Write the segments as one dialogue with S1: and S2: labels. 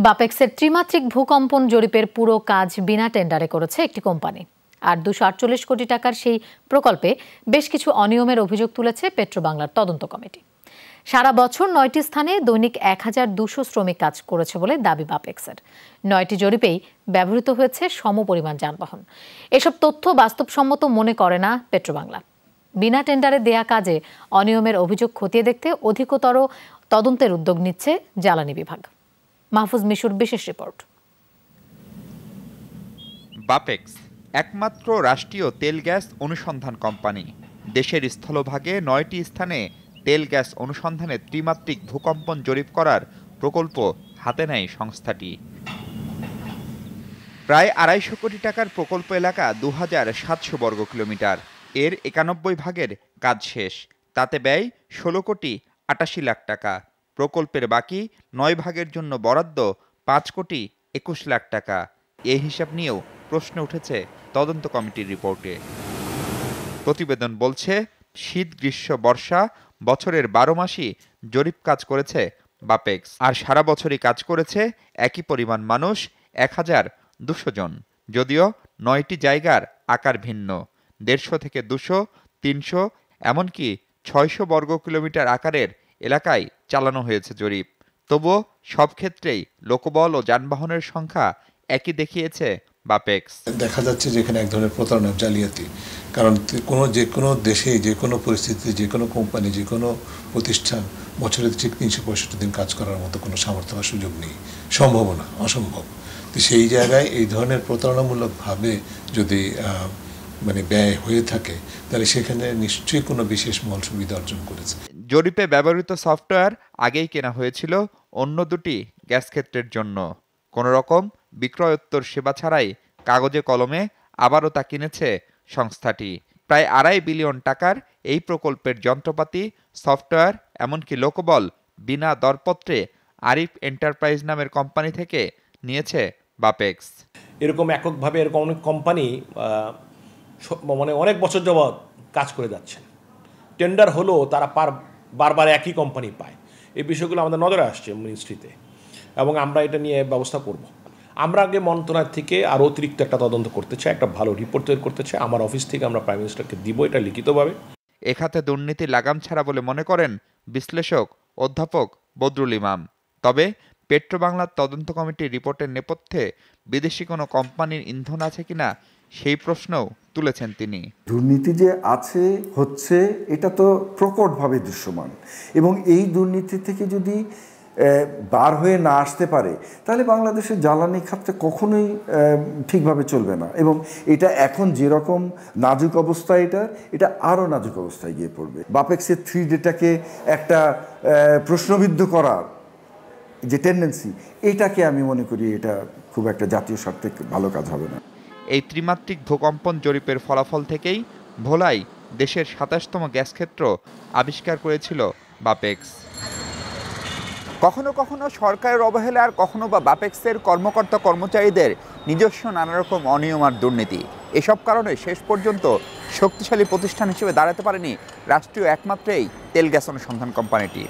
S1: বাপেক্সের ত্রিমাত্রিক ভূকম্পন জরিপের পুরো কাজ বিনা টেন্ডারে করেছে একটি কোম্পানি। আর 248 কোটি টাকার সেই প্রকল্পে বেশ কিছু অনিয়মের অভিযোগ তুলেছে পেট্রোবাংলার তদন্ত কমিটি। সারা বছর 9টি স্থানে দৈনিক 1200 শ্রমিক কাজ করেছে বলে দাবি বাপেক্সের। 9টি জরিপেই ব্যবহৃত হয়েছে সমপরিমাণ যানবাহন। এসব তথ্য বাস্তবসম্মত মনে করে না পেট্রোবাংলা। বিনা টেন্ডারে দেয়া কাজে অনিয়মের অভিযোগ খতিয়ে দেখতে অধিকতর তদন্তের উদ্যোগ নিচ্ছে জ্বালানি বিভাগ। মাহফুজ মিশুর বিশেষ রিপোর্ট।
S2: বাপেক্স একমাত্র রাষ্ট্রীয় তেল গ্যাস অনুসন্ধান কোম্পানি। দেশের স্থলভাগে 9টি স্থানে তেল গ্যাস অনুসন্ধানে ত্রিমাত্রিক ভূকম্পন জরিপ করার প্রকল্প হাতে নেয় সংস্থাটি। প্রায় 250 কোটি টাকার প্রকল্প এলাকা 2700 বর্গ কিলোমিটার। এর 91 ভাগের কাজ শেষ। তাতে ব্যয় 16 কোটি 88 লাখ টাকা। প্রকল্পের বাকি 9 ভাগের জন্য বরাদ্দ 5 কোটি 21 লাখ টাকা। এই হিসাব নিয়েও প্রশ্ন উঠেছে তদন্ত কমিটির রিপোর্টে। প্রতিবেদন বলছে, শীত, গ্রীষ্ম, বর্ষা বছরের 12 মাসই জরিপ কাজ করেছে বাপেক্স। আর সারা বছরই কাজ করেছে একই পরিমাণ মানুষ, 1200 জন। যদিও 9টি জায়গার আকার ভিন্ন। 150 থেকে 200, 300 এমনকি 600 বর্গ কিলোমিটার আকারের এলাকায় চালানো হয়েছে জরিপ। তবুও সব ক্ষেত্রেই লোকবল ও যানবাহনের সংখ্যা একই দেখিয়েছে বাপেক্স।
S3: দেখা যাচ্ছে যে এখানে এক ধরনের প্রতারণা, জালিয়াতি। কারণ যে কোনো দেশে, যে কোনো পরিস্থিতিতে, যে কোনো কোম্পানি, যে কোনো প্রতিষ্ঠান বছরে ঠিক 365 দিন কাজ করার মতো কোনো সামর্থ্য বা সুযোগ নেই, সম্ভাবনা অসম্ভব। তো সেই জায়গায় এই ধরনের প্রতারণামূলকভাবে যদি ব্যয় হয়ে থাকে, তাহলে সেখানে নিশ্চয়ই কোনো বিশেষ মহল সুবিধা অর্জন করেছে।
S2: জরিপে ব্যবহৃত সফটওয়্যার আগেই কেনা হয়েছিল অন্য দুটি গ্যাস ক্ষেত্রের জন্য। কোনো রকম বিক্রয়োত্তর সেবা ছাড়াই কাগজে কলমে আবারও তা কিনেছে সংস্থাটি। প্রায় 2.5 বিলিয়ন টাকার এই প্রকল্পের যন্ত্রপাতি, সফটওয়্যার এমনকি লোকবল বিনা দরপত্রে আরিফ এন্টারপ্রাইজ নামের কোম্পানি থেকে নিয়েছে বাপেক্স।
S4: এরকম এককভাবে এরকম অনেক কোম্পানি অনেক বছর যাবৎ কাজ করে যাচ্ছেন। টেন্ডার হলেও তারা বারবার একই কোম্পানি পায়। এই বিষয়গুলো আমাদের নজরে আসছে মিনিস্ট্রিতে, এবং আমরা এটা নিয়ে ব্যবস্থা করব। আমরা আগে মন্ত্রণালয় থেকে আরও অতিরিক্ত একটা তদন্ত করতে চাই, একটা ভালো রিপোর্ট তৈরি করতে চাই। আমার অফিস থেকে আমরা প্রাইম মিনিস্টারকে দিব এটা লিখিতভাবে।
S2: এ খাতে দুর্নীতি লাগাম ছাড়া বলে মনে করেন বিশ্লেষক অধ্যাপক বদরুল ইমাম। তবে পেট্রোবাংলার তদন্ত কমিটির রিপোর্টের নেপথ্যে বিদেশি কোনো কোম্পানির ইন্ধন আছে কিনা সেই প্রশ্নও তুলেছেন তিনি।
S5: দুর্নীতি যে আছে হচ্ছে এটা তো প্রকটভাবে দৃশ্যমান, এবং এই দুর্নীতি থেকে যদি বার হয়ে না আসতে পারে তাহলে বাংলাদেশের জ্বালানি খাতটা কখনোই ঠিকভাবে চলবে না। এবং এটা এখন যেরকম নাজুক অবস্থা, এটা আরও নাজুক অবস্থায় গিয়ে পড়বে। বাপেক্সের 3Dটাকে একটা প্রশ্নবিদ্ধ করার যে টেন্ডেন্সি, এটাকে আমি মনে করি এটা খুব একটা জাতীয় স্বার্থে ভালো কাজ হবে না।
S2: এই ত্রিমাত্রিক ভূকম্পন জরিপের ফলাফল থেকেই ভোলায় দেশের 27তম গ্যাস ক্ষেত্র আবিষ্কার করেছিল বাপেক্স। কখনো কখনো সরকারের অবহেলা, আর কখনো বা বাপেক্সের কর্মকর্তা কর্মচারীদের নিজস্ব নানা রকম অনিয়ম আর দুর্নীতি। এসব কারণে শেষ পর্যন্ত শক্তিশালী প্রতিষ্ঠান হিসেবে দাঁড়াতে পারেনি রাষ্ট্রীয় একমাত্র এই তেল গ্যাস অনুসন্ধান কোম্পানিটি।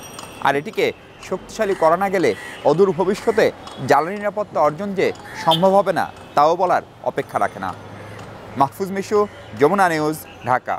S2: আর এটিকে শক্তিশালী করা না গেলে অদূর ভবিষ্যতে জ্বালানি নিরাপত্তা অর্জন যে সম্ভব হবে না তাও বলার অপেক্ষা রাখে না। মাহফুজ মিশু, যমুনা নিউজ, ঢাকা।